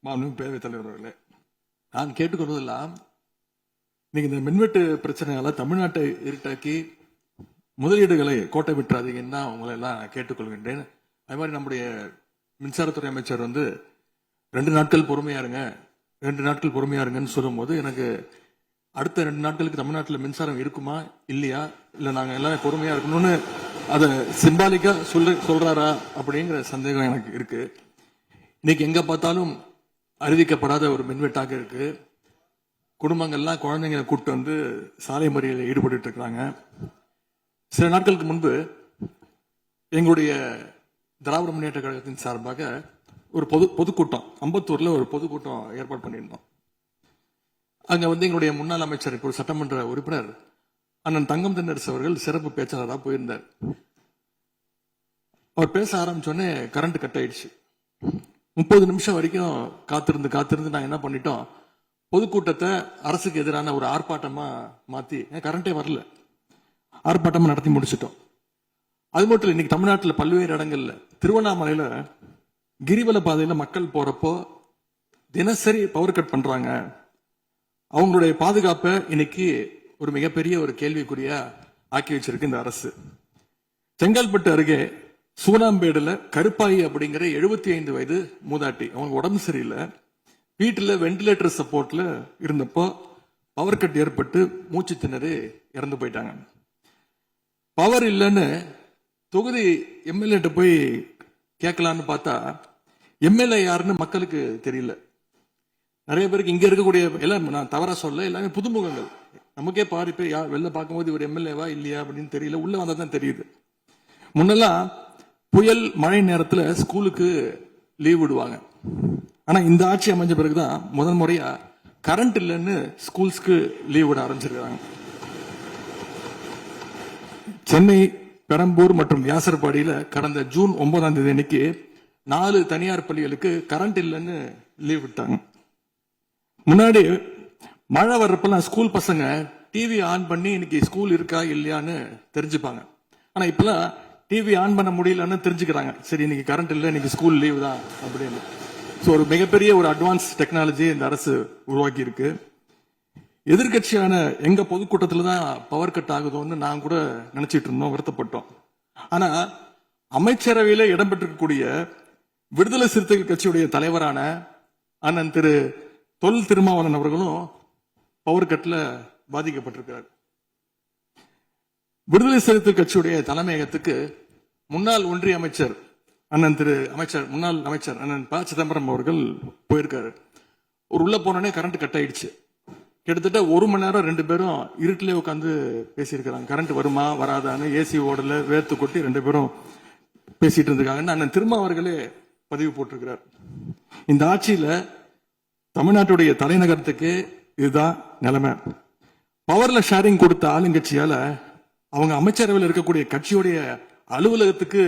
மாண்புமிகு பேரவைத் தலைவர் அவர்களே, நான் கேட்டுக்கொள்வதெல்லாம் நீங்க இந்த மின்வெட்டு பிரச்சனையால தமிழ்நாட்டை இருட்டாக்கி முதலீடுகளை கோட்டை விட்டுறாதீங்கன்னா உங்களை எல்லாம் கேட்டுக்கொள்கின்றேன். அது மாதிரி நம்முடைய மின்சாரத்துறை அமைச்சர் 2 நாட்கள் பொறுமையா இருங்க, 2 நாட்கள் பொறுமையா இருங்கன்னு சொல்லும் போது எனக்கு அடுத்த 2 நாட்களுக்கு தமிழ்நாட்டில் மின்சாரம் இருக்குமா இல்லையா, இல்ல நாங்க எல்லாம் பொறுமையா இருக்கணும்னு அதை சிம்பாலிக்கா சொல்றாரா அப்படிங்கிற சந்தேகம் எனக்கு இருக்கு. இன்னைக்கு எங்க பார்த்தாலும் அறிவிக்கப்படாத ஒரு மின்வெட்டாக இருக்கு. குடும்பங்கள்லாம் குழந்தைங்களை கூப்பிட்டு வந்து சாலை மறியலில் ஈடுபட்டு இருக்கிறாங்க. சில நாட்களுக்கு முன்பு எங்களுடைய திராவிட முன்னேற்ற கழகத்தின் சார்பாக ஒரு பொதுக்கூட்டம் அம்பத்தூர்ல ஒரு பொதுக்கூட்டம் ஏற்பாடு பண்ணியிருந்தோம். அங்க எங்களுடைய முன்னாள் அமைச்சர், ஒரு சட்டமன்ற உறுப்பினர் அண்ணன் தங்கம் தென்னரசு அவர்கள் சிறப்பு பேச்சாளராக போயிருந்தார். அவர் பேச ஆரம்பிச்சோடனே கரண்ட் கட் ஆயிடுச்சு. 30 நிமிஷம் வரைக்கும் காத்திருந்து நாங்க என்ன பண்ணிட்டோம், பொதுக்கூட்டத்தை அரசுக்கு எதிரான ஒரு ஆர்ப்பாட்டமா மாத்தி, கரண்டே வரல, ஆர்ப்பாட்டமா நடத்தி முடிச்சிட்டோம். அது மட்டும் இல்லை, இன்னைக்கு தமிழ்நாட்டில் பல்வேறு இடங்கள்ல, திருவண்ணாமலையில கிரிவல பாதையில மக்கள் போறப்போ தினசரி பவர் கட் பண்றாங்க. அவங்களுடைய பாதுகாப்பை இன்னைக்கு ஒரு மிகப்பெரிய ஒரு கேள்விக்குறியா ஆக்கி வச்சிருக்கு இந்த அரசு. செங்கல்பட்டு அருகே சூனாம்பேடுல கருப்பாயி அப்படிங்கிற 75 வயது மூதாட்டி, அவங்க உடம்பு சரியில்லை, வீட்டுல வெண்டிலேட்டர் சப்போர்ட்ல இருந்தப்போ பவர் கட் ஏற்பட்டு மூச்சு திணறி இறந்து போயிட்டாங்க. பவர் இல்லைன்னு தொகுதி எம்எல்ஏ போய் கேட்கலான்னு பார்த்தா எம்எல்ஏ யாருன்னு மக்களுக்கு தெரியல. நிறைய பேருக்கு இங்க இருக்கக்கூடிய எல்லாம், நான் தவறா சொல்ல, எல்லாமே புதுமுகங்கள். நமக்கே பாரு பேர் வெளில பார்க்கும்போது இவர் எம்எல்ஏவா இல்லையா அப்படின்னு தெரியல, உள்ள வந்தா தான் தெரியுது. முன்னெல்லாம் புயல் மழை நேரத்துல ஸ்கூலுக்கு லீவ் விடுவாங்க. ஆனா இந்த ஆட்சி அமைஞ்ச பிறகுதான் முதல் முறையா கரண்ட் இல்லைன்னு ஸ்கூல்ஸ்க்கு லீவ் விட ஆரம்பிச்சிருக்காங்க. சென்னை, பெரம்பூர் மற்றும் வியாசர்பாடியில கடந்த ஜூன் 9ஆம் தேதி அன்னைக்கு 4 தனியார் பள்ளிகளுக்கு கரண்ட் இல்லைன்னு லீவ் விட்டாங்க. முன்னாடி மழை வர்றப்பெல்லாம் ஸ்கூல் பசங்க டிவி ஆன் பண்ணி இன்னைக்கு ஸ்கூல் இருக்கா இல்லையான்னு தெரிஞ்சுப்பாங்க. ஆனா இப்பெல்லாம் டிவி ஆன் பண்ண முடியலன்னு தெரிஞ்சுக்கிறாங்க, சரி இன்னைக்கு கரண்ட் இல்லை, இன்னைக்கு ஸ்கூல் லீவ் தான் அப்படின்னு. ஸோ ஒரு மிகப்பெரிய ஒரு அட்வான்ஸ் டெக்னாலஜி இந்த அரசு உருவாக்கி இருக்கு. எதிர்கட்சியான எங்க பொதுக்கூட்டத்தில் தான் பவர் கட் ஆகுதோன்னு நான் கூட நினைச்சிட்டு இருந்தோம், வருத்தப்பட்டோம். ஆனா அமைச்சரவையில இடம்பெற்றிருக்கக்கூடிய விடுதலை சிறுத்தைகள் கட்சியுடைய தலைவரான அண்ணன் திரு தொல் திருமாவளவன் அவர்களும் பவர் கட்ல பாதிக்கப்பட்டிருக்கிறார். விடுதலை சிறுத்தைகள் கட்சியுடைய தலைமையகத்துக்கு முன்னாள் ஒன்றிய அமைச்சர் முன்னாள் அமைச்சர் அண்ணன் ப சிதம்பரம் அவர்கள் போயிருக்காரு. ஒரு உள்ள போனோடனே கரண்ட் கட் ஆயிடுச்சு. கிட்டத்தட்ட 1 மணி நேரம் 2 பேரும் இருட்டிலே உட்காந்து பேசியிருக்கிறாங்க. கரண்ட் வருமா வராதான்னு, ஏசி ஓடல, வேர்த்து கொட்டி 2 பேரும் பேசிட்டு இருந்திருக்காங்கன்னு அண்ணன் திருமா அவர்களே பதிவு போட்டிருக்கிறார். இந்த ஆட்சியில தமிழ்நாட்டுடைய தலைநகரத்துக்கு இதுதான் நிலைமை. பவர்ல ஷேரிங் கொடுத்த ஆளுங்கட்சியால அவங்க அமைச்சரவையில் இருக்கக்கூடிய கட்சியுடைய அலுவலகத்துக்கு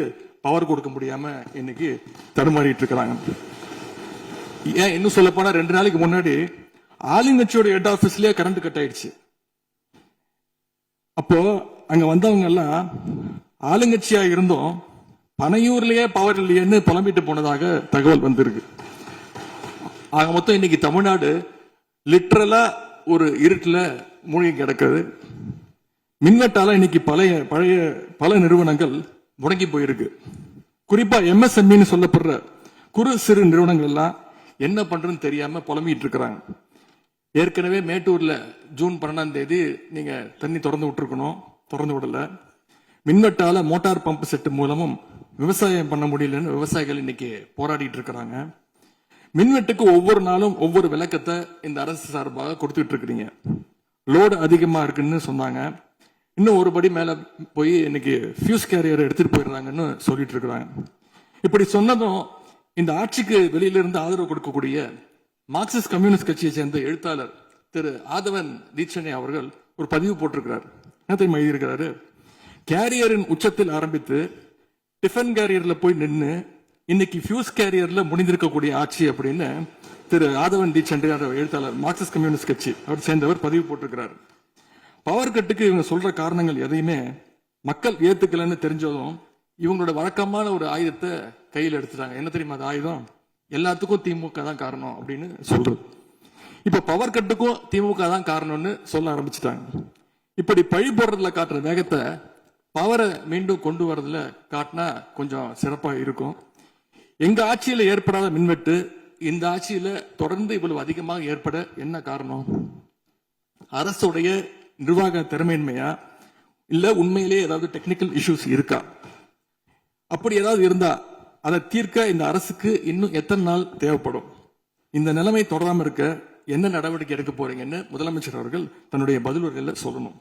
பவர் கொடுக்க முடியாம இன்னைக்கு தடுமாறிட்டு இருக்கிறாங்க. ஏன் இன்னும் சொல்ல போனா 2 நாளைக்கு முன்னாடி ஆளுங்கட்சியோட ஹெட் ஆபீஸ்லயே கரண்ட் கட் ஆயிடுச்சு. அப்போ அங்க வந்தவங்க எல்லாம் ஆளுங்கட்சியா இருந்தும் பனையூர்லயே பவர் இல்லையேன்னு புலம்பிட்டு போனதாக தகவல் வந்திருக்கு. ஆக மொத்தம் இன்னைக்கு தமிழ்நாடு லிட்டரலா ஒரு இருட்டுல மூழ்கி கிடக்குது. மின்வெட்டால இன்னைக்கு பல நிறுவனங்கள் முடங்கி போயிருக்கு. குறிப்பா எம்எஸ்எம்இன்னு சொல்லப்படுற குறு சிறு நிறுவனங்கள் எல்லாம் என்ன பண்றதுன்னு தெரியாம புலம்பிட்டு இருக்கிறாங்க. ஏற்கனவே மேட்டூர்ல ஜூன் 12ஆம் தேதி நீங்க தண்ணி திறந்து விட்டுருக்கணும், திறந்து விடல. மின்வெட்டால மோட்டார் பம்ப் செட்டு மூலமும் விவசாயம் பண்ண முடியலன்னு விவசாயிகள் இன்னைக்கு போராடிட்டு இருக்கிறாங்க. மின்வெட்டுக்கு ஒவ்வொரு நாளும் ஒவ்வொரு விளக்கத்தை இந்த அரசு சார்பாக கொடுத்துட்டு இருக்கிறீங்க. லோடு அதிகமா இருக்குன்னு சொன்னாங்க. இன்னும் ஒரு படி மேல போய் இன்னைக்கு ஃபியூஸ் கேரியர் எடுத்துட்டு போயிடுறாங்கன்னு சொல்லிட்டு இருக்கிறாங்க. இப்படி சொன்னதும் இந்த ஆட்சிக்கு வெளியில இருந்து ஆதரவு கொடுக்கக்கூடிய மார்க்சிஸ்ட் கம்யூனிஸ்ட் கட்சியை சேர்ந்த எழுத்தாளர் திரு ஆதவன் தீட்சணை அவர்கள் ஒரு பதிவு போட்டிருக்கிறார். என்ன தெரியுமா எழுதியிருக்கிறாரு, கேரியரின் உச்சத்தில் ஆரம்பித்து டிஃபன் கேரியர்ல போய் நின்று இன்னைக்கு ஃபியூஸ் கேரியர்ல முடிந்திருக்கக்கூடிய ஆட்சி அப்படின்னு திரு ஆதவன் தீட்சண்டே எழுத்தாளர், மார்க்சிஸ்ட் கம்யூனிஸ்ட் கட்சி அவர் சேர்ந்தவர் பதிவு போட்டிருக்கிறார். பவர் கட்டுக்கு இவங்க சொல்ற காரணங்கள் எதையுமே மக்கள் ஏத்துக்கலன்னு தெரிஞ்சதும் இவங்களோட வழக்கமான ஒரு ஆயுதத்தை கையில் எடுத்துட்டாங்க. என்ன தெரியுமா அது ஆயுதம்? எல்லாத்துக்கும் திமுக தான் காரணம் அப்படின்னு சொல்றது. இப்ப பவர் கட்டுக்கும் திமுக தான் காரணம்னு சொல்ல ஆரம்பிச்சுட்டாங்க. இப்படி பழி போடுறதுல காட்டுற வேகத்தை பவரை மீண்டும் கொண்டு வரதுல காட்டினா கொஞ்சம் சிறப்பா இருக்கும். எங்க ஆட்சியில ஏற்படாத மின்வெட்டு இந்த ஆட்சியில தொடர்ந்து இவ்வளவு அதிகமாக ஏற்பட என்ன காரணம்? அரசுடைய நிர்வாக திறமையின்மையா, இல்ல உண்மையிலேயே ஏதாவது டெக்னிக்கல் இஷ்யூஸ் இருக்கா? அப்படி ஏதாவது இருந்தா அதை தீர்க்க இந்த அரசுக்கு இன்னும் எத்தனை நாள் தேவைப்படும்? இந்த நிலைமை தொடராம இருக்க என்ன நடவடிக்கை எடுக்க போறீங்கன்னு முதலமைச்சர் அவர்கள் தன்னுடைய பதிலுரையில சொல்லணும்.